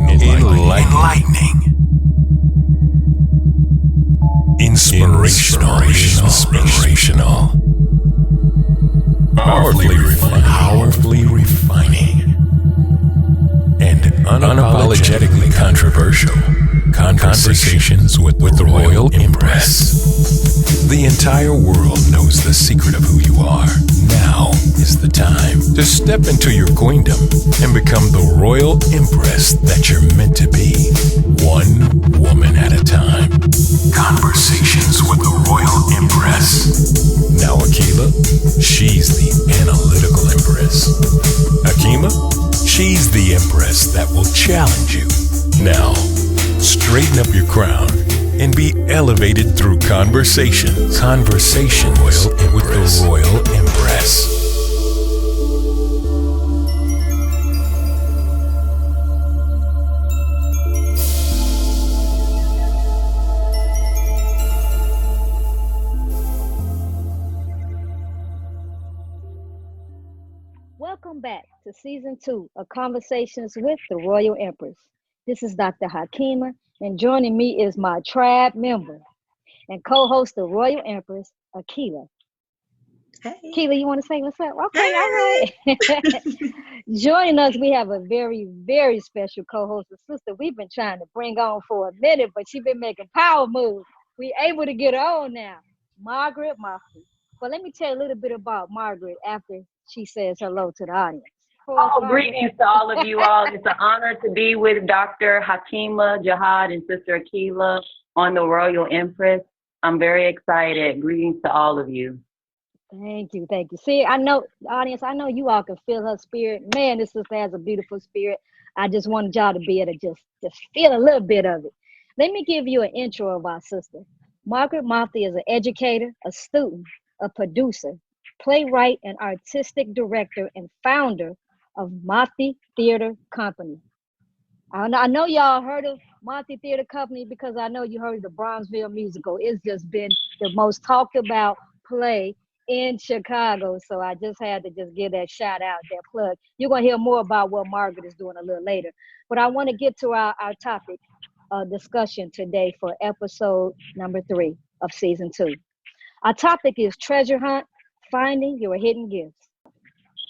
enlightening, inspirational, powerfully refining, and unapologetically controversial. Conversations with the Royal Empress. The entire world knows the secret of who you are. Now is the time to step into your queendom and become the Royal Empress that you're meant to be. One woman at a time. Conversations with the Royal Empress. Now Akila, she's the analytical Empress. Akima, she's the Empress that will challenge you. Now, straighten up your crown and be elevated through conversations. Conversations with the Royal Empress. Welcome back to Season 2 of Conversations with the Royal Empress. This is Dr. Hakima, and joining me is my tribe member and co-host the Royal Empress, Akila. Hey. Akila, you want to say what's up? Okay, all right. Joining us, we have a very, very special co-host, a sister we've been trying to bring on for a minute, but she's been making power moves. We're able to get her on now, Margaret Mahdi. But let me tell you a little bit about Margaret after she says hello to the audience. Greetings to all of you all. It's an honor to be with Dr. Hakima Jihad and Sister Akila on the Royal Empress. I'm very excited. Greetings to all of you. Thank you. See, I know, audience, I know you all can feel her spirit. Man, this sister has a beautiful spirit. I just wanted y'all to be able to just feel a little bit of it. Let me give you an intro of our sister. Margaret Mahdi is an educator, a student, a producer, playwright, and artistic director and founder of Mahdi Theater Company. I know y'all heard of Mahdi Theater Company because I know you heard the Bronzeville Musical. It's just been the most talked about play in Chicago. So I just had to just give that shout out, that plug. You're going to hear more about what Margaret is doing a little later. But I want to get to our topic discussion today for episode number 3 of season 2. Our topic is treasure hunt, finding your hidden gifts.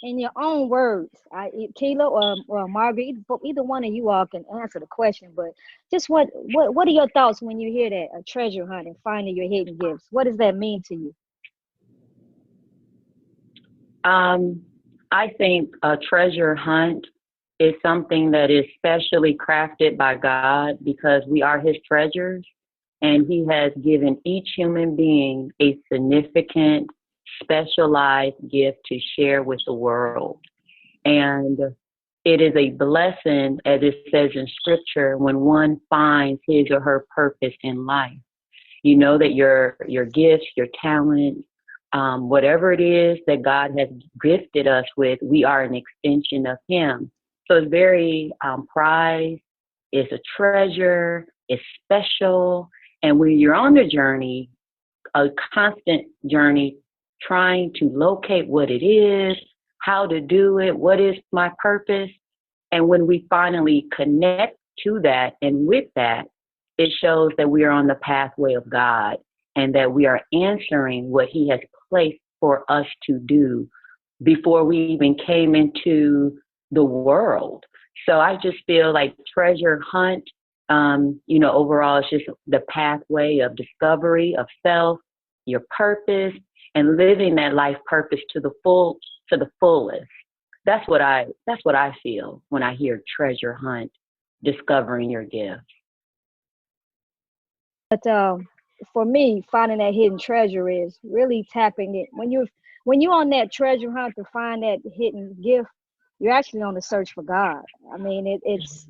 In your own words, Keila or Margaret, either one of you all can answer the question, but just what are your thoughts when you hear that, a treasure hunt and finding your hidden gifts? What does that mean to you? I think a treasure hunt is something that is specially crafted by God because we are his treasures, and he has given each human being a significant specialized gift to share with the world. And it is a blessing, as it says in scripture, when one finds his or her purpose in life. You know that your gifts, your talents, whatever it is that God has gifted us with, we are an extension of him. So it's very prized, it's a treasure, it's special. And when you're on the journey, a constant journey, trying to locate what it is, how to do it, what is my purpose. And when we finally connect to that and with that, it shows that we are on the pathway of God and that we are answering what he has placed for us to do before we even came into the world. So I just feel like treasure hunt, overall, it's just the pathway of discovery of self, your purpose, and living that life purpose to the fullest. That's what I feel when I hear treasure hunt, discovering your gift. But for me, finding that hidden treasure is really tapping it. When you're on that treasure hunt to find that hidden gift, you're actually on the search for God. I mean, it's.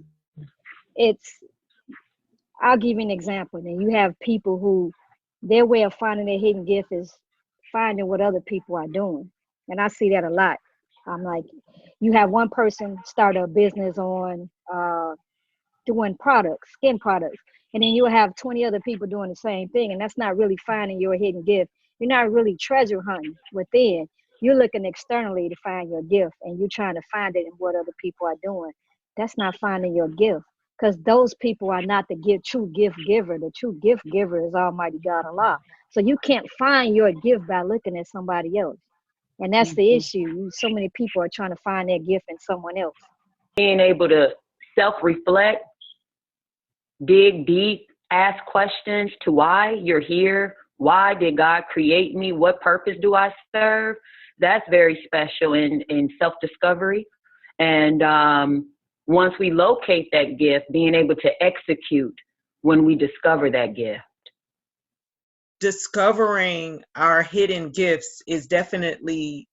I'll give you an example. And you have people who their way of finding their hidden gift is finding what other people are doing. And I see that a lot. I'm like, you have one person start a business on doing products, skin products, and then you'll have 20 other people doing the same thing. And that's not really finding your hidden gift. You're not really treasure hunting within. You're looking externally to find your gift, and you're trying to find it in what other people are doing. That's not finding your gift. because those people are not the true gift giver. The true gift giver is Almighty God Allah. So you can't find your gift by looking at somebody else. And that's the issue. So many people are trying to find their gift in someone else. Being able to self-reflect, dig deep, ask questions to why you're here. Why did God create me? What purpose do I serve? That's very special in self-discovery. And once we locate that gift, being able to execute when we discover that gift. Discovering our hidden gifts is definitely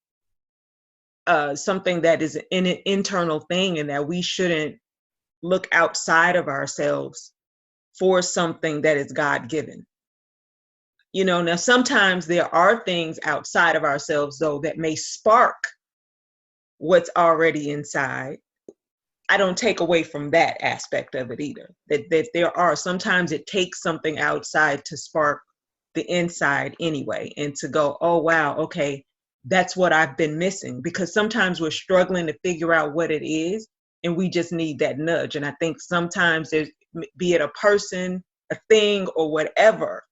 something that is an internal thing, and that we shouldn't look outside of ourselves for something that is God-given. You know, now sometimes there are things outside of ourselves, though, that may spark what's already inside. I don't take away from that aspect of it either. That there are, sometimes it takes something outside to spark the inside anyway, and to go, oh, wow, okay, that's what I've been missing. Because sometimes we're struggling to figure out what it is, and we just need that nudge. And I think sometimes there's, be it a person, a thing, or whatever,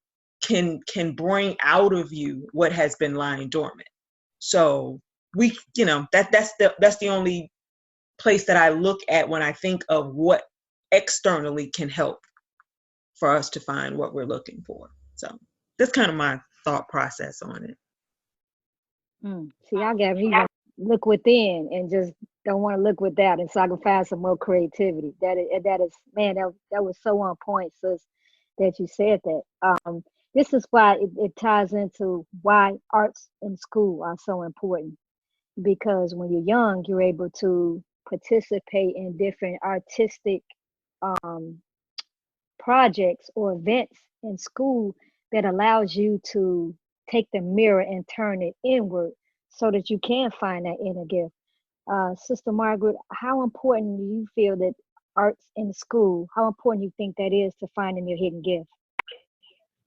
can bring out of you what has been lying dormant. So we, you know, that's the only place that I look at when I think of what externally can help for us to find what we're looking for. So that's kind of my thought process on it. See, I got me look within and just don't want to look without, and so I can find some more creativity. That is, man, that was so on point, sis, that you said that. This is why it ties into why arts in school are so important, because when you're young, you're able to participate in different artistic projects or events in school that allows you to take the mirror and turn it inward so that you can find that inner gift. Sister Margaret, how important do you feel that arts in school, how important you think that is to finding your hidden gift?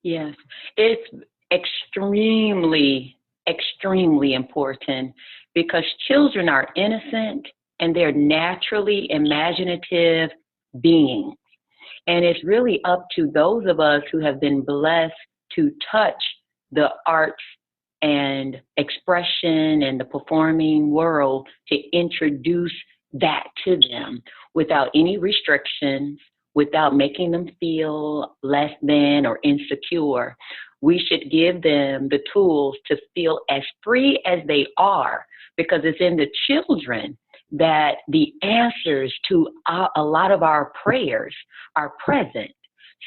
Yes, it's extremely, extremely important, because children are innocent and they're naturally imaginative beings. And it's really up to those of us who have been blessed to touch the arts and expression and the performing world to introduce that to them without any restrictions, without making them feel less than or insecure. We should give them the tools to feel as free as they are, because it's in the children that the answers to a lot of our prayers are present.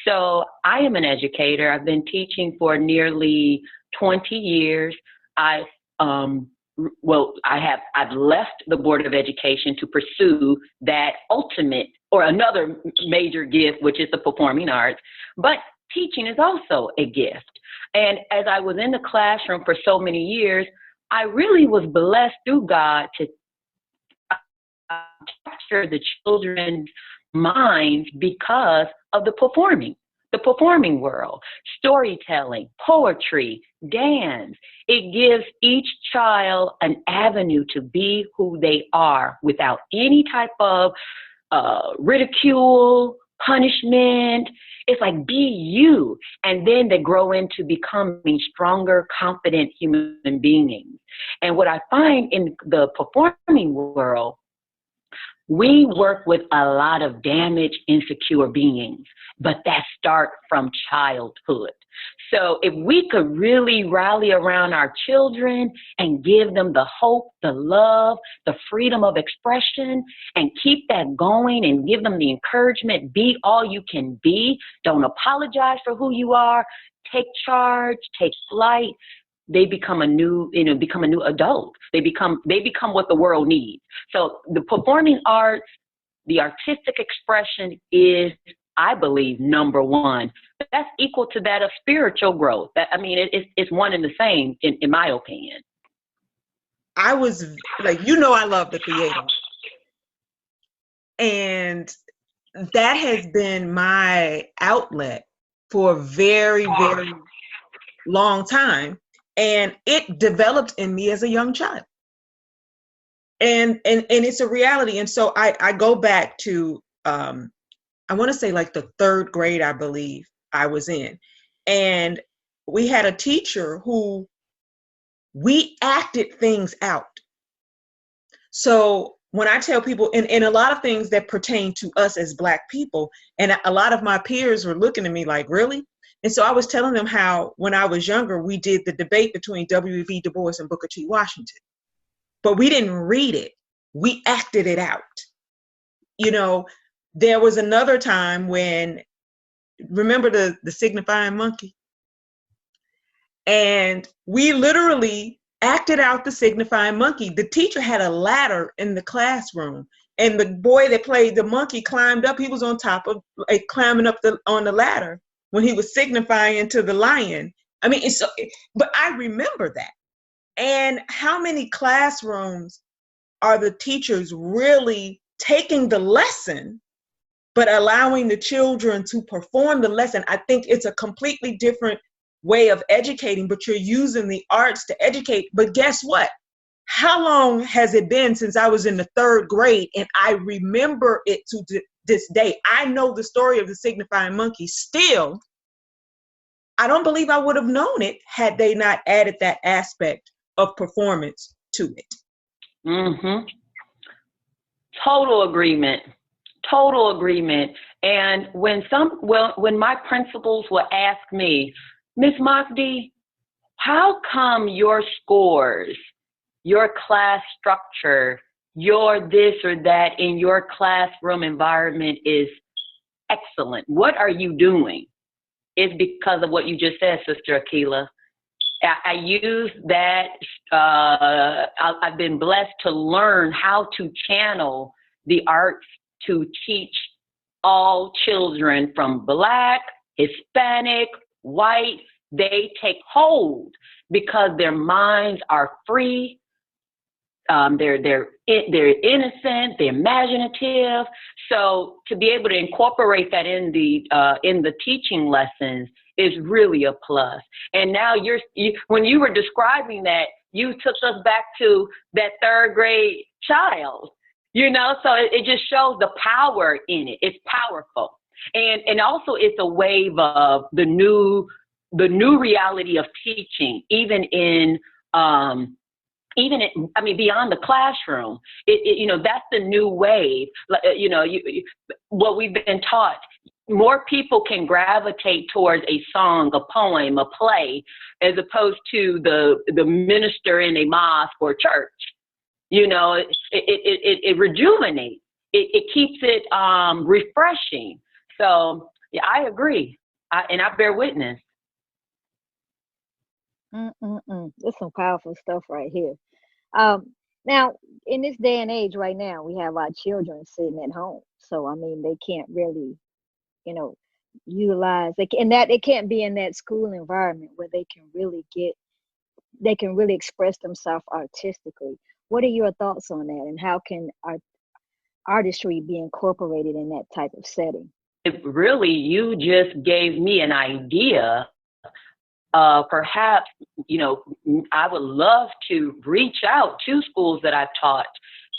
So I am an educator. I've been teaching for nearly 20 years. I've left the Board of Education to pursue that ultimate or another major gift, which is the performing arts. But teaching is also a gift. And as I was in the classroom for so many years, I really was blessed through God to capture the children's minds because of the performing world, storytelling, poetry, dance. It gives each child an avenue to be who they are without any type of ridicule, punishment. It's like, be you. And then they grow into becoming stronger, confident human beings. And what I find in the performing world, we work with a lot of damaged, insecure beings, but that starts from childhood. So if we could really rally around our children and give them the hope, the love, the freedom of expression, and keep that going and give them the encouragement, be all you can be, don't apologize for who you are, take charge, take flight. They become a new adult. They become what the world needs. So the performing arts, the artistic expression is, I believe, number one. But that's equal to that of spiritual growth. It's one and the same, in my opinion. I was like, I love the theater. And that has been my outlet for a very, very long time. And it developed in me as a young child. And it's a reality. And so I go back to, I want to say like the third grade, I believe I was in. And we had a teacher who we acted things out. So when I tell people, and a lot of things that pertain to us as Black people, and a lot of my peers were looking at me like, really? And so I was telling them how when I was younger, we did the debate between W.E.B. Du Bois and Booker T. Washington. But we didn't read it. We acted it out. You know, there was another time when, remember the signifying monkey? And we literally acted out the signifying monkey. The teacher had a ladder in the classroom, and the boy that played the monkey climbed up. He was on top of, climbing up on the ladder when he was signifying to the lion. I mean, but I remember that. And how many classrooms are the teachers really taking the lesson, but allowing the children to perform the lesson? I think it's a completely different way of educating, but you're using the arts to educate. But guess what? How long has it been since I was in the third grade? And I remember it to this day. I know the story of the signifying monkey still. I don't believe I would have known it had they not added that aspect of performance to it. Mm-hmm. Total agreement. Total agreement. And when my principals will ask me, Miss Mahdi, how come your scores, your class structure, your this or that in your classroom environment is excellent? What are you doing? It's because of what you just said, Sister Akila. I use that. I've been blessed to learn how to channel the arts to teach all children from Black, Hispanic, white. They take hold because their minds are free. They're innocent. They're imaginative. So to be able to incorporate that in the teaching lessons is really a plus. And now when you were describing that, you took us back to that third grade child. You know, so it just shows the power in it. It's powerful, and also it's a wave of the new reality of teaching, even beyond the classroom. That's the new wave. What we've been taught. More people can gravitate towards a song, a poem, a play, as opposed to the minister in a mosque or church. You know, it rejuvenates. It keeps it refreshing. So yeah, I agree, and I bear witness. There's some powerful stuff right here. Now, in this day and age, right now, we have our children sitting at home. So I mean, they can't really, utilize. It can't be in that school environment where they can really express themselves artistically. What are your thoughts on that, and how can artistry be incorporated in that type of setting? Really, you just gave me an idea. Perhaps, I would love to reach out to schools that I've taught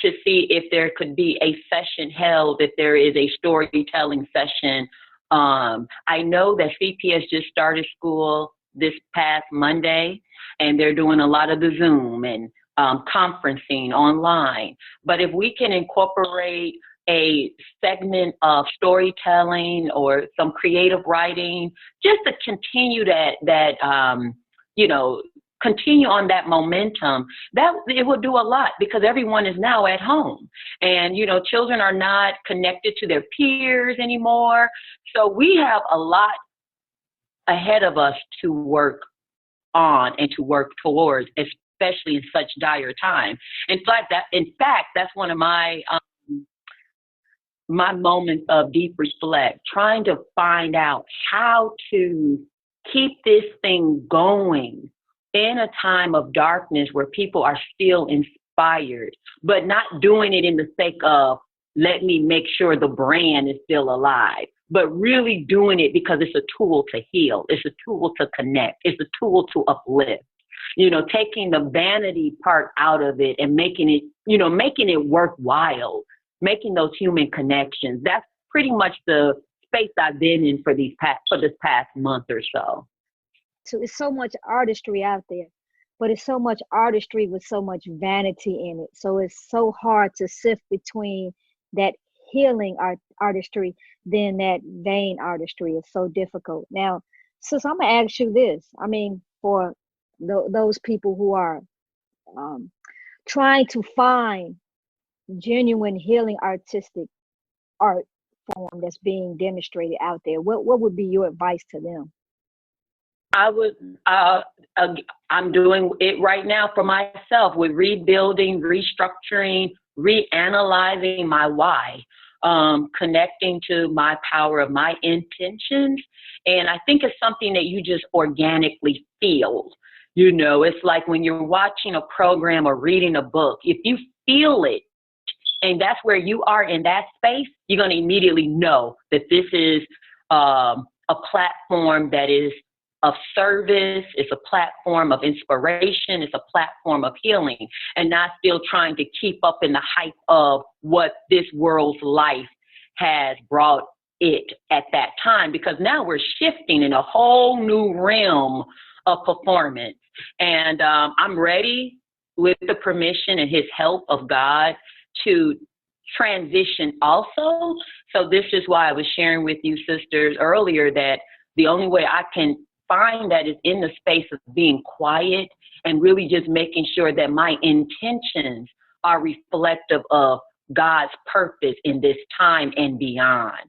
to see if there could be a session held, if there is a storytelling session. I know that CPS just started school this past Monday, and they're doing a lot of the Zoom and conferencing online. But if we can incorporate a segment of storytelling or some creative writing, just to continue continue on that momentum, that it will do a lot, because everyone is now at home, and children are not connected to their peers anymore. So we have a lot ahead of us to work on and to work towards, especially in such dire time. In fact, that's one of my moments of deep reflect, trying to find out how to keep this thing going in a time of darkness where people are still inspired, but not doing it in the sake of, let me make sure the brand is still alive, but really doing it because it's a tool to heal. It's a tool to connect. It's a tool to uplift. Taking the vanity part out of it and making it worthwhile, making those human connections. That's pretty much the space I've been in for this past month or so. So it's so much artistry out there, but it's so much artistry with so much vanity in it. So it's so hard to sift between that healing artistry than that vain artistry. It's so difficult. Now, sis, I'm gonna ask you this. I mean, for those people who are trying to find genuine healing artistic art form that's being demonstrated out there, what would be your advice to them? I would, I'm doing it right now for myself with rebuilding, restructuring, reanalyzing my why, connecting to my power of my intentions. And I think it's something that you just organically feel. You know, it's like when you're watching a program or reading a book, if you feel it, and that's where you are in that space, you're going to immediately know that this is a platform that is of service, it's a platform of inspiration, it's a platform of healing, and not still trying to keep up in the hype of what this world's life has brought it at that time, because now we're shifting in a whole new realm of performance. And I'm ready, with the permission and his help of God, to transition also. So this is why I was sharing with you, sisters, earlier, that the only way I can find that is in the space of being quiet and really just making sure that my intentions are reflective of God's purpose in this time and beyond.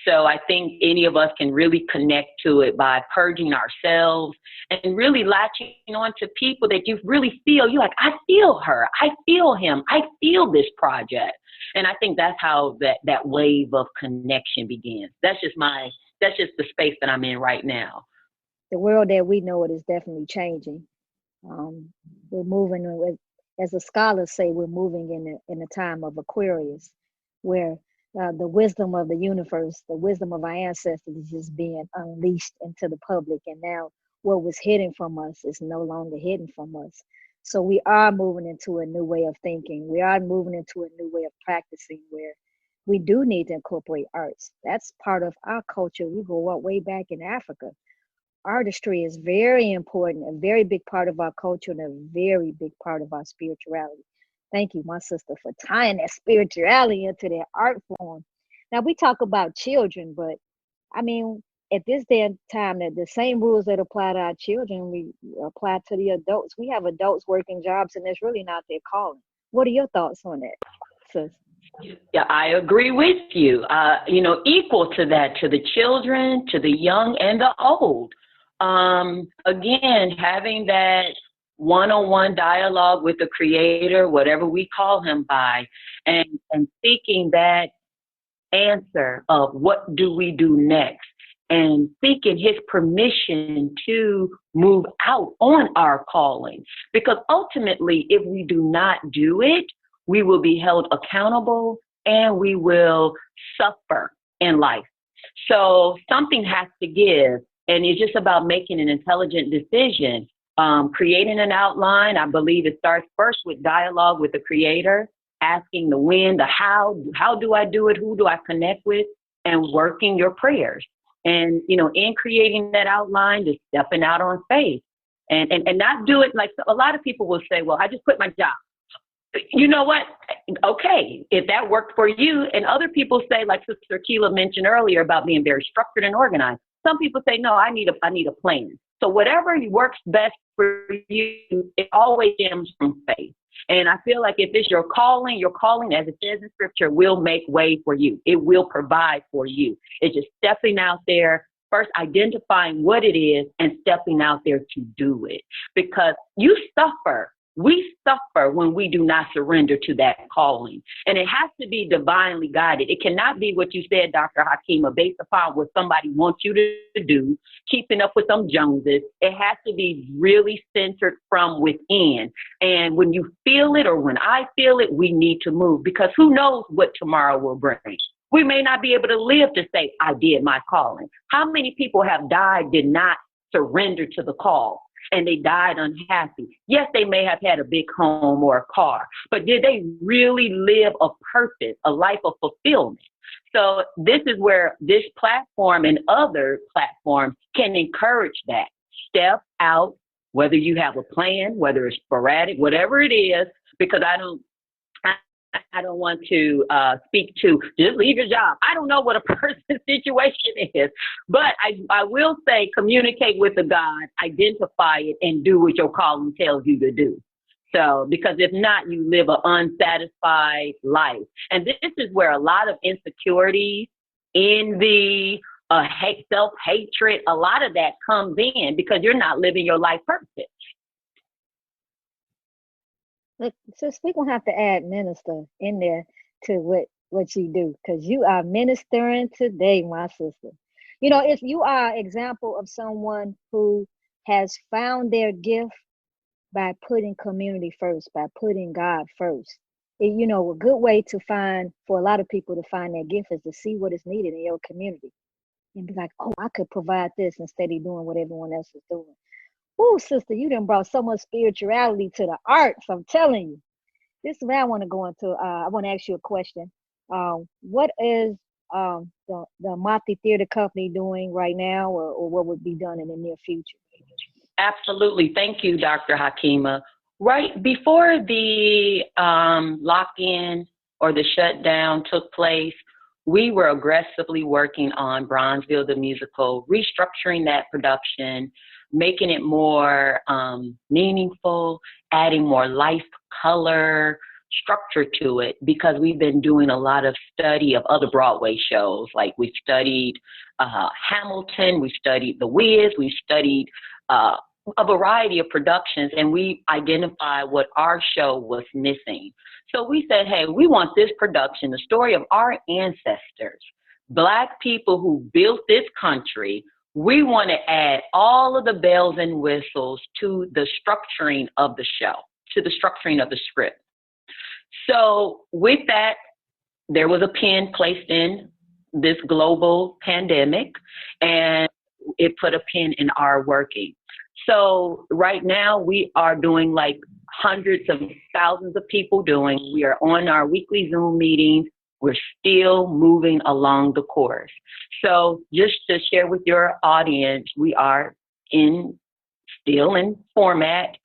So I think any of us can really connect to it by purging ourselves and really latching on to people that you really feel, you're like, I feel her, I feel him, I feel this project. And I think that's how that wave of connection begins. That's just the space that I'm in right now. The world that we know it is definitely changing. We're moving with, as the scholars say, we're moving in a time of Aquarius, where the wisdom of the universe, the wisdom of our ancestors is just being unleashed into the public. And now what was hidden from us is no longer hidden from us. So we are moving into a new way of thinking. We are moving into a new way of practicing, where we do need to incorporate arts. That's part of our culture. We go way back in Africa. Artistry is very important, a very big part of our culture, and a very big part of our spirituality. Thank you, my sister, for tying that spirituality into that art form. Now, we talk about children, but I mean, at this day and time, that the same rules that apply to our children, we apply to the adults. We have adults working jobs, and that's really not their calling. What are your thoughts on that, sis? Yeah, I agree with you. Equal to that, to the children, to the young and the old. Again, having that one-on-one dialogue with the creator, whatever we call him by, and seeking that answer of what do we do next, and seeking his permission to move out on our calling. Because ultimately, if we do not do it, we will be held accountable and we will suffer in life. So something has to give. And it's just about making an intelligent decision, creating an outline. I believe it starts first with dialogue with the creator, asking the when, the how do I do it? Who do I connect with? And working your prayers. And, in creating that outline, just stepping out on faith and not do it like a lot of people will say, well, I just quit my job. You know what? Okay, if that worked for you. And other people say, like Sister Keela mentioned earlier about being very structured and organized. Some people say, no, I need a plan. So whatever works best for you, it always stems from faith. And I feel like if it's your calling, as it says in scripture, will make way for you. It will provide for you. It's just stepping out there, first identifying what it is and stepping out there to do it. Because we suffer when we do not surrender to that calling. And it has to be divinely guided. It cannot be what you said, Dr. Hakima, based upon what somebody wants you to do, keeping up with them Joneses. It has to be really centered from within. And when you feel it, or when I feel it, we need to move, because who knows what tomorrow will bring. We may not be able to live to say, I did my calling. How many people have died, did not surrender to the call? and they died unhappy. Yes, they may have had a big home or a car, but did they really live a purpose, a life of fulfillment? So this is where this platform and other platforms can encourage that. Step out, whether you have a plan, whether it's sporadic, whatever it is, because I don't want to speak to just leave your job. I don't know what a person's situation is, but I will say communicate with the God, identify it, and do what your calling tells you to do. So, because if not, you live an unsatisfied life. And this is where a lot of insecurity, envy, self-hatred, a lot of that comes in because you're not living your life purpose. Look, sis, we're gonna have to add minister in there to what you do, because you are ministering today, my sister. You know, if you are an example of someone who has found their gift by putting community first, by putting God first. You know, a good way to find, for a lot of people to find their gift is to see what is needed in your community and be like, oh, I could provide this instead of doing what everyone else is doing. Oh, sister, you done brought so much spirituality to the arts. I'm telling you. This is where I want to go into. I want to ask you a question. What is the Mahdi Theater Company doing right now, or what would be done in the near future? Absolutely. Thank you, Dr. Hakima. Right before the lock-in or the shutdown took place, we were aggressively working on Bronzeville The Musical, restructuring that production, making it more meaningful, adding more life, color, structure to it, because we've been doing a lot of study of other Broadway shows. Like we've studied Hamilton, we've studied The Wiz, we've studied a variety of productions, and we identified what our show was missing. So we said, hey, we want this production, the story of our ancestors, Black people who built this country. We want to add all of the bells and whistles to the structuring of the show, to the structuring of the script. So with that, there was a pin placed in this global pandemic, and it put a pin in our working. So right now we are doing like hundreds of thousands of people doing. We are on our weekly Zoom meetings. We're still moving along the course. So just to share with your audience, we are still in format,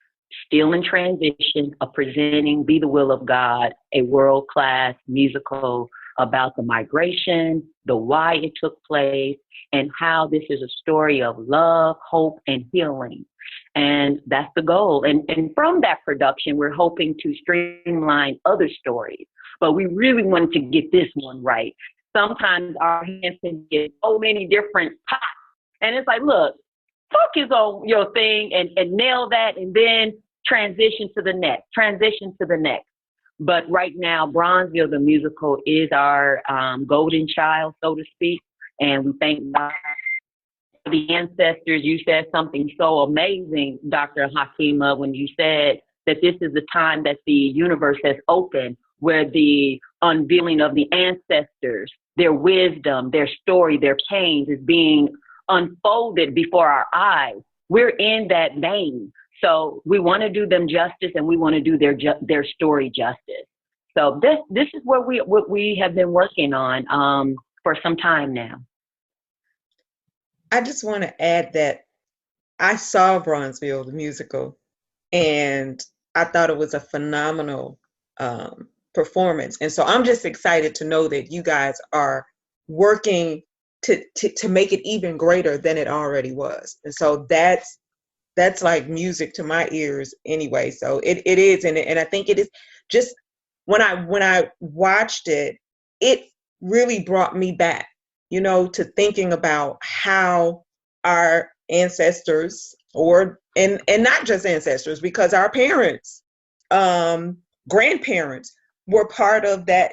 still in transition of presenting Be the Will of God, a world-class musical about the migration, the why it took place, and how this is a story of love, hope, and healing. And that's the goal. And from that production, we're hoping to streamline other stories. But we really wanted to get this one right. Sometimes our hands can get so many different pots. And it's like, look, focus on your thing and nail that, and then transition to the next. But right now, Bronzeville The Musical is our golden child, so to speak. And we thank God for the ancestors. You said something so amazing, Dr. Hakima, when you said that this is the time that the universe has opened, where the unveiling of the ancestors, their wisdom, their story, their pains is being unfolded before our eyes. We're in that vein. So we want to do them justice, and we want to do their story justice. So this is what we have been working on for some time now. I just want to add that I saw Bronzeville The Musical, and I thought it was a phenomenal performance. And so I'm just excited to know that you guys are working to make it even greater than it already was. And so that's like music to my ears anyway. So it is, and I think it is just when I watched it, it really brought me back, to thinking about how our ancestors, and not just ancestors, because our parents, grandparents were part of that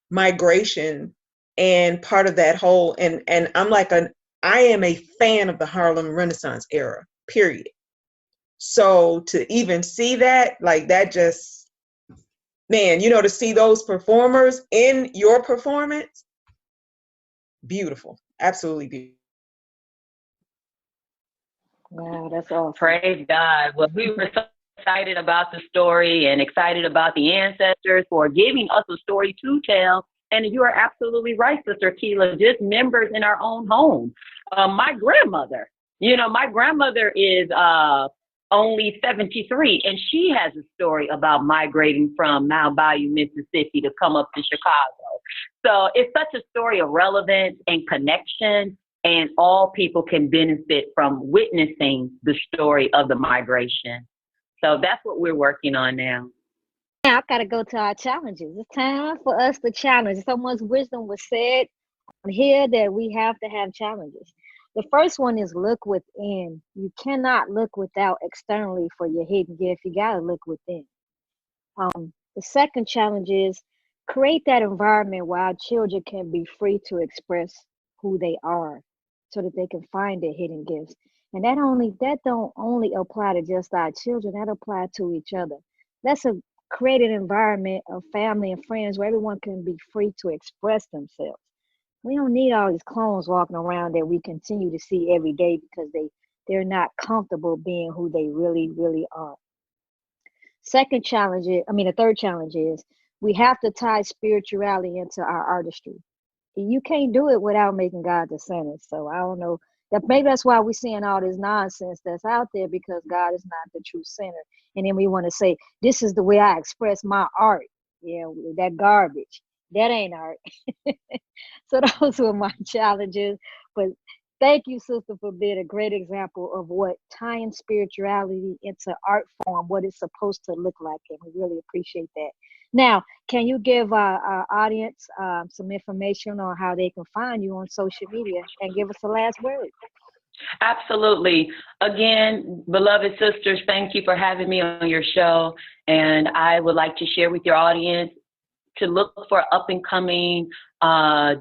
migration and part of that whole, and I'm like I am a fan of the Harlem Renaissance era, period. So to even see that, like that just, man, to see those performers in your performance, beautiful, absolutely beautiful. Wow, that's awesome. Praise God. Well, we were so excited about the story and excited about the ancestors for giving us a story to tell. And you are absolutely right, Sister Keela, just members in our own home. My grandmother, my grandmother is only 73, and she has a story about migrating from Mount Bayou, Mississippi to come up to Chicago. So it's such a story of relevance and connection, and all people can benefit from witnessing the story of the migration. So that's what we're working on now. Now I've got to go to our challenges. It's time for us to challenge. So much wisdom was said on here that we have to have challenges. The first one is look within. You cannot look without externally for your hidden gift. You got to look within. The second challenge is create that environment where our children can be free to express who they are so that they can find their hidden gifts. And that don't only apply to just our children, that apply to each other. Let's create an environment of family and friends where everyone can be free to express themselves. We don't need all these clones walking around that we continue to see every day because they're not comfortable being who they really, really are. The third challenge is we have to tie spirituality into our artistry. You can't do it without making God the center. So I don't know. Maybe that's why we're seeing all this nonsense that's out there, because God is not the true center. And then we want to say, this is the way I express my art. Yeah, that garbage. That ain't art. So those were my challenges. But thank you, sister, for being a great example of what tying spirituality into art form, what it's supposed to look like. And we really appreciate that. Now, can you give our audience some information on how they can find you on social media and give us the last word? Absolutely. Again, beloved sisters, thank you for having me on your show. And I would like to share with your audience to look for up and coming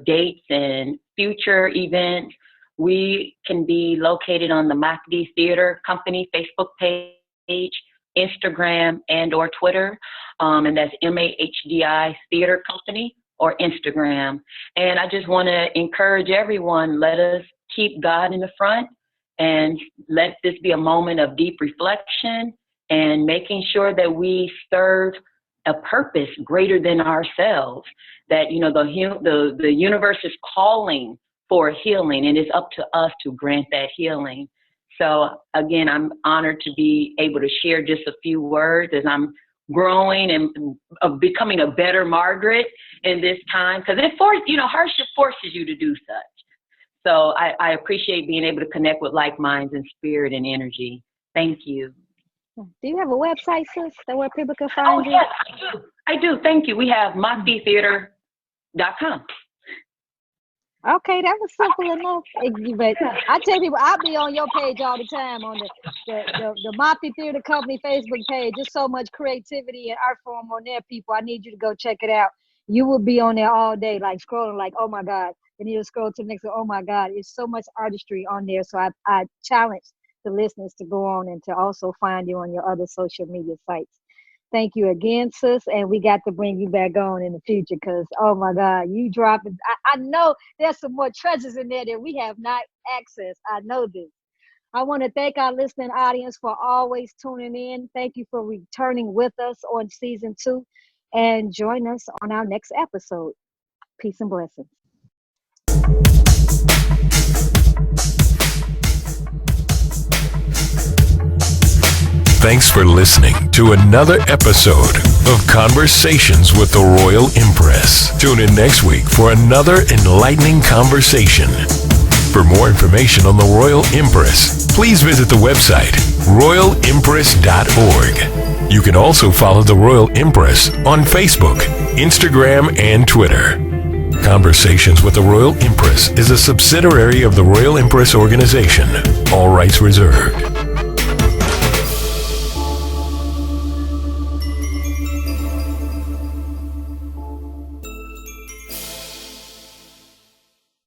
dates and future events. We can be located on the Mahdi Theater Company Facebook page, Instagram, and or Twitter. And that's MAHDI Theater Company or Instagram. And I just want to encourage everyone, let us keep God in the front and let this be a moment of deep reflection and making sure that we serve a purpose greater than ourselves, that, the universe is calling for healing, and it's up to us to grant that healing. So again, I'm honored to be able to share just a few words as I'm growing and becoming a better Margaret in this time, because hardship forces you to do such. So I appreciate being able to connect with like minds and spirit and energy. Thank you. Do you have a website, sis, where people can find you? Yes, I do. Thank you. We have MahdiTheater.com. Okay, that was simple enough. But I tell people, I'll be on your page all the time on the Mahdi Theater Company Facebook page. There's so much creativity and art form on there, people. I need you to go check it out. You will be on there all day, like scrolling, like, oh my God. And you'll scroll to the next one, oh my God. It's so much artistry on there. So I challenge the listeners to go on and to also find you on your other social media sites. Thank you again, sis. And we got to bring you back on in the future because, oh my God, you dropping. I know there's some more treasures in there that we have not accessed. I know this. I want to thank our listening audience for always tuning in. Thank you for returning with us on season 2 and join us on our next episode. Peace and blessings. Thanks for listening to another episode of Conversations with the Royal Empress. Tune in next week for another enlightening conversation. For more information on the Royal Empress, please visit the website royalempress.org. You can also follow the Royal Empress on Facebook, Instagram, and Twitter. Conversations with the Royal Empress is a subsidiary of the Royal Empress Organization. All rights reserved.